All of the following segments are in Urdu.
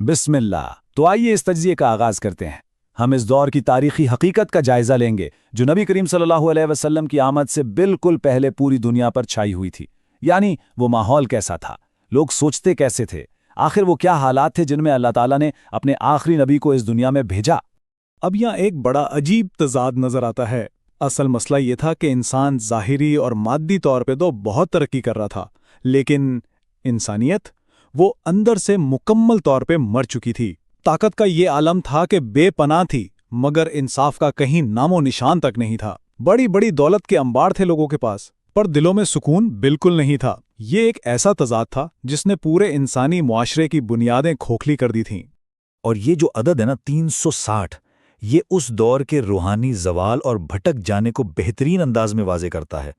بسم اللہ۔ تو آئیے اس تجزیے کا آغاز کرتے ہیں۔ ہم اس دور کی تاریخی حقیقت کا جائزہ لیں گے جو نبی کریم صلی اللہ علیہ وسلم کی آمد سے بالکل پہلے پوری دنیا پر چھائی ہوئی تھی۔ یعنی وہ ماحول کیسا تھا، لوگ سوچتے کیسے تھے، آخر وہ کیا حالات تھے جن میں اللہ تعالیٰ نے اپنے آخری نبی کو اس دنیا میں بھیجا۔ اب یہاں ایک بڑا عجیب تضاد نظر آتا ہے۔ اصل مسئلہ یہ تھا کہ انسان ظاہری اور مادی طور پہ تو بہت ترقی کر رہا تھا، لیکن انسانیت وہ اندر سے مکمل طور پہ مر چکی تھی۔ طاقت کا یہ عالم تھا کہ بے پناہ تھی، مگر انصاف کا کہیں نام و نشان تک نہیں تھا۔ بڑی بڑی دولت کے انبار تھے لوگوں کے پاس، پر دلوں میں سکون بالکل نہیں تھا۔ یہ ایک ایسا تضاد تھا جس نے پورے انسانی معاشرے کی بنیادیں کھوکھلی کر دی تھیں۔ اور یہ جو عدد ہے نا 360، یہ اس دور کے روحانی زوال اور بھٹک جانے کو بہترین انداز میں واضح کرتا ہے۔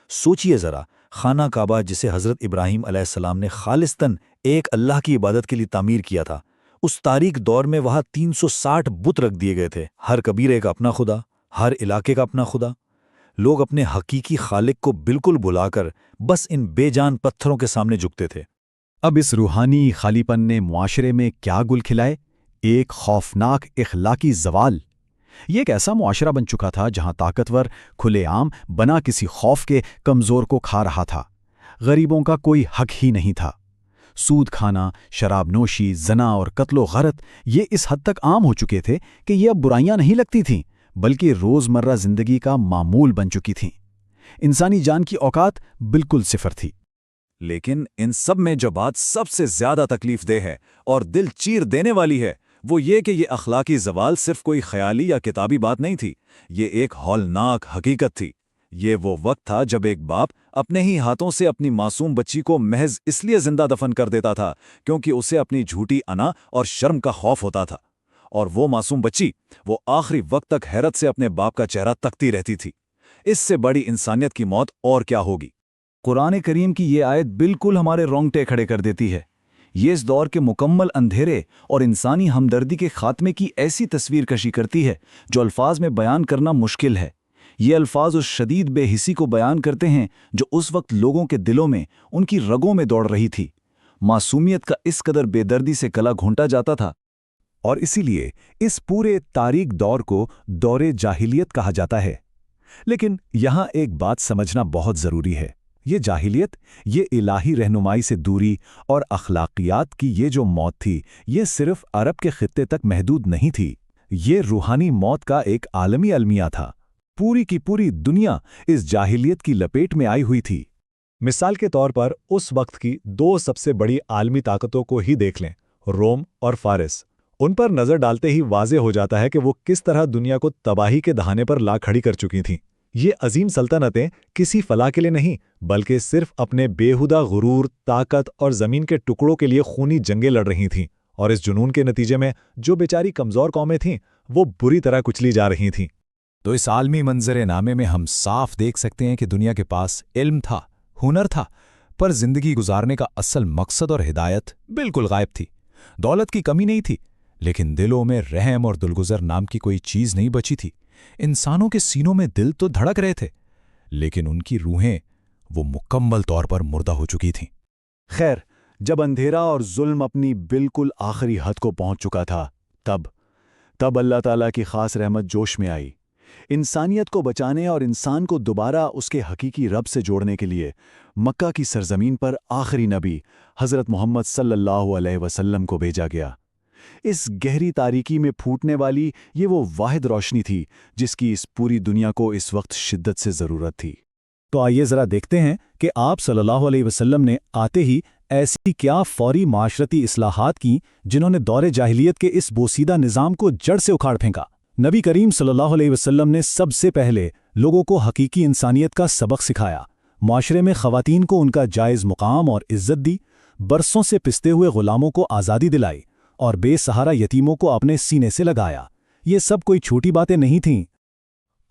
سوچئے ذرا، خانہ کعبہ جسے حضرت ابراہیم علیہ السلام نے خالصتاً ایک اللہ کی عبادت کے لیے تعمیر کیا تھا، اس تاریک دور میں وہاں 360 بت رکھ دیے گئے تھے، ہر قبیلے کا اپنا خدا، ہر علاقے کا اپنا خدا۔ لوگ اپنے حقیقی خالق کو بالکل بھلا کر بس ان بے جان پتھروں کے سامنے جھکتے تھے۔ اب اس روحانی خالی پن نے معاشرے میں کیا گل کھلائے؟ ایک خوفناک اخلاقی زوال۔ یہ ایک ایسا معاشرہ بن چکا تھا جہاں طاقتور کھلے عام بنا کسی خوف کے کمزور کو کھا رہا تھا۔ غریبوں کا کوئی حق ہی نہیں تھا۔ سود کھانا، شراب نوشی، زنا اور قتل و غارت یہ اس حد تک عام ہو چکے تھے کہ یہ اب برائیاں نہیں لگتی تھیں، بلکہ روزمرہ زندگی کا معمول بن چکی تھیں۔ انسانی جان کی اوقات بالکل صفر تھی۔ لیکن ان سب میں جو بات سب سے زیادہ تکلیف دہ ہے اور دل چیر دینے والی ہے، وہ یہ کہ یہ اخلاقی زوال صرف کوئی خیالی یا کتابی بات نہیں تھی، یہ ایک ہولناک حقیقت تھی۔ یہ وہ وقت تھا جب ایک باپ اپنے ہی ہاتھوں سے اپنی معصوم بچی کو محض اس لیے زندہ دفن کر دیتا تھا کیونکہ اسے اپنی جھوٹی انا اور شرم کا خوف ہوتا تھا، اور وہ معصوم بچی وہ آخری وقت تک حیرت سے اپنے باپ کا چہرہ تکتی رہتی تھی۔ اس سے بڑی انسانیت کی موت اور کیا ہوگی؟ قرآن کریم کی یہ آیت بالکل ہمارے رونگٹے کھڑے کر دیتی ہے۔ یہ اس دور کے مکمل اندھیرے اور انسانی ہمدردی کے خاتمے کی ایسی تصویر کشی کرتی ہے جو الفاظ میں بیان کرنا مشکل ہے۔ یہ الفاظ اس شدید بے حسی کو بیان کرتے ہیں جو اس وقت لوگوں کے دلوں میں، ان کی رگوں میں دوڑ رہی تھی۔ معصومیت کا اس قدر بے دردی سے گلا گھونٹا جاتا تھا، اور اسی لیے اس پورے تاریک دور کو دور جاہلیت کہا جاتا ہے۔ لیکن یہاں ایک بات سمجھنا بہت ضروری ہے۔ یہ جاہلیت، یہ الہی رہنمائی سے دوری اور اخلاقیات کی یہ جو موت تھی، یہ صرف عرب کے خطے تک محدود نہیں تھی۔ یہ روحانی موت کا ایک عالمی المیہ تھا۔ پوری کی پوری دنیا اس جاہلیت کی لپیٹ میں آئی ہوئی تھی۔ مثال کے طور پر اس وقت کی دو سب سے بڑی عالمی طاقتوں کو ہی دیکھ لیں، روم اور فارس۔ ان پر نظر ڈالتے ہی واضح ہو جاتا ہے کہ وہ کس طرح دنیا کو تباہی کے دہانے پر لا کھڑی کر چکی تھیں۔ یہ عظیم سلطنتیں کسی فلاح کے لیے نہیں، بلکہ صرف اپنے بےہودہ غرور، طاقت اور زمین کے ٹکڑوں کے لیے خونی جنگیں لڑ رہی تھیں، اور اس جنون کے نتیجے میں جو بیچاری کمزور قومیں تھیں وہ بری طرح کچلی جا رہی تھیں۔ تو اس عالمی منظر نامے میں ہم صاف دیکھ سکتے ہیں کہ دنیا کے پاس علم تھا، ہنر تھا، پر زندگی گزارنے کا اصل مقصد اور ہدایت بالکل غائب تھی۔ دولت کی کمی نہیں تھی، لیکن دلوں میں رحم اور دلگزر نام کی کوئی چیز نہیں بچی تھی۔ انسانوں کے سینوں میں دل تو دھڑک رہے تھے، لیکن ان کی روحیں وہ مکمل طور پر مردہ ہو چکی تھیں۔ خیر، جب اندھیرا اور ظلم اپنی بالکل آخری حد کو پہنچ چکا تھا، تب اللہ تعالیٰ کی خاص رحمت جوش میں آئی۔ انسانیت کو بچانے اور انسان کو دوبارہ اس کے حقیقی رب سے جوڑنے کے لیے مکہ کی سرزمین پر آخری نبی حضرت محمد صلی اللہ علیہ وسلم کو بھیجا گیا۔ اس گہری تاریکی میں پھوٹنے والی یہ وہ واحد روشنی تھی جس کی اس پوری دنیا کو اس وقت شدت سے ضرورت تھی۔ تو آئیے ذرا دیکھتے ہیں کہ آپ صلی اللہ علیہ وسلم نے آتے ہی ایسی کیا فوری معاشرتی اصلاحات کی جنہوں نے دور جاہلیت کے اس بوسیدہ نظام کو جڑ سے اکھاڑ پھینکا۔ نبی کریم صلی اللہ علیہ وسلم نے سب سے پہلے لوگوں کو حقیقی انسانیت کا سبق سکھایا، معاشرے میں خواتین کو ان کا جائز مقام اور عزت دی، برسوں سے پستے ہوئے غلاموں کو آزادی دلائی، اور بے سہارا یتیموں کو اپنے سینے سے لگایا۔ یہ سب کوئی چھوٹی باتیں نہیں تھیں۔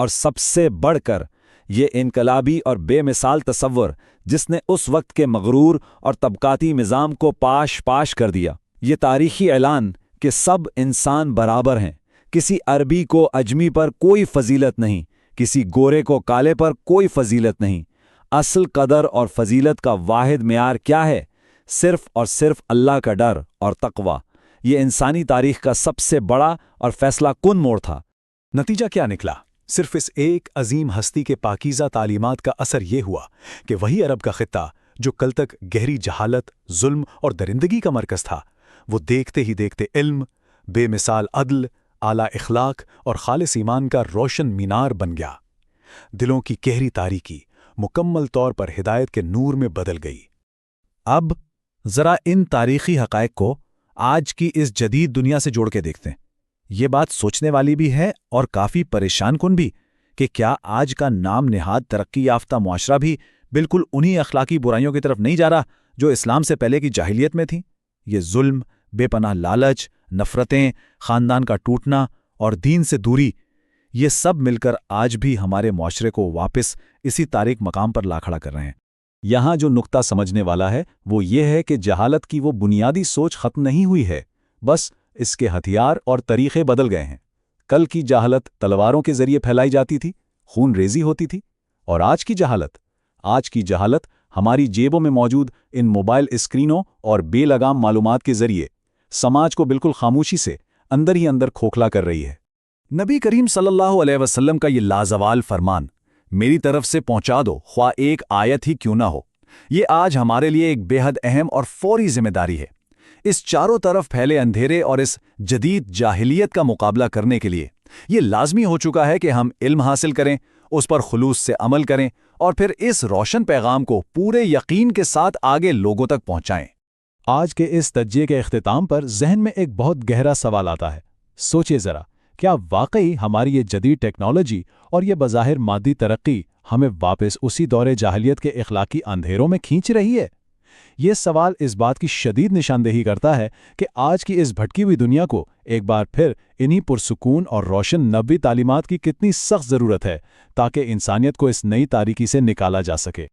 اور سب سے بڑھ کر یہ انقلابی اور بے مثال تصور جس نے اس وقت کے مغرور اور طبقاتی نظام کو پاش کر دیا۔ یہ تاریخی اعلان کہ سب انسان برابر ہیں، کسی عربی کو اجمی پر کوئی فضیلت نہیں، کسی گورے کو کالے پر کوئی فضیلت نہیں۔ اصل قدر اور فضیلت کا واحد معیار کیا ہے؟ صرف اور صرف اللہ کا ڈر اور تقوی۔ یہ انسانی تاریخ کا سب سے بڑا اور فیصلہ کن موڑ تھا۔ نتیجہ کیا نکلا؟ صرف اس ایک عظیم ہستی کے پاکیزہ تعلیمات کا اثر یہ ہوا کہ وہی عرب کا خطہ جو کل تک گہری جہالت، ظلم اور درندگی کا مرکز تھا، وہ دیکھتے ہی دیکھتے علم، بے مثال عدل، اعلیٰ اخلاق اور خالص ایمان کا روشن مینار بن گیا۔ دلوں کی گہری تاریکی مکمل طور پر ہدایت کے نور میں بدل گئی۔ اب ذرا ان تاریخی حقائق کو آج کی اس جدید دنیا سے جوڑ کے دیکھتے ہیں۔ یہ بات سوچنے والی بھی ہے اور کافی پریشان کن بھی کہ کیا آج کا نام نہاد ترقی یافتہ معاشرہ بھی بالکل انہی اخلاقی برائیوں کی طرف نہیں جا رہا جو اسلام سے پہلے کی جاہلیت میں تھیں؟ یہ ظلم، بے پناہ لالچ، نفرتیں، خاندان کا ٹوٹنا اور دین سے دوری، یہ سب مل کر آج بھی ہمارے معاشرے کو واپس اسی تاریک مقام پر لا کھڑا کر رہے ہیں۔ یہاں جو نقطہ سمجھنے والا ہے وہ یہ ہے کہ جہالت کی وہ بنیادی سوچ ختم نہیں ہوئی ہے، بس اس کے ہتھیار اور طریقے بدل گئے ہیں۔ کل کی جہالت تلواروں کے ذریعے پھیلائی جاتی تھی، خون ریزی ہوتی تھی، اور آج کی جہالت ہماری جیبوں میں موجود ان موبائل اسکرینوں اور بے لگام معلومات کے ذریعے سماج کو بالکل خاموشی سے اندر ہی اندر کھوکھلا کر رہی ہے۔ نبی کریم صلی اللہ علیہ وسلم کا یہ لازوال فرمان، میری طرف سے پہنچا دو خواہ ایک آیت ہی کیوں نہ ہو، یہ آج ہمارے لیے ایک بے حد اہم اور فوری ذمہ داری ہے۔ اس چاروں طرف پھیلے اندھیرے اور اس جدید جاہلیت کا مقابلہ کرنے کے لیے یہ لازمی ہو چکا ہے کہ ہم علم حاصل کریں، اس پر خلوص سے عمل کریں اور پھر اس روشن پیغام کو پورے یقین کے ساتھ آگے لوگوں تک پہنچائیں۔ آج کے اس تجزیے کے اختتام پر ذہن میں ایک بہت گہرا سوال آتا ہے۔ سوچئے ذرا، کیا واقعی ہماری یہ جدید ٹیکنالوجی اور یہ بظاہر مادی ترقی ہمیں واپس اسی دور جاہلیت کے اخلاقی اندھیروں میں کھینچ رہی ہے؟ یہ سوال اس بات کی شدید نشاندہی کرتا ہے کہ آج کی اس بھٹکی ہوئی دنیا کو ایک بار پھر انہی پرسکون اور روشن نبوی تعلیمات کی کتنی سخت ضرورت ہے تاکہ انسانیت کو اس نئی تاریکی سے نکالا جا سکے۔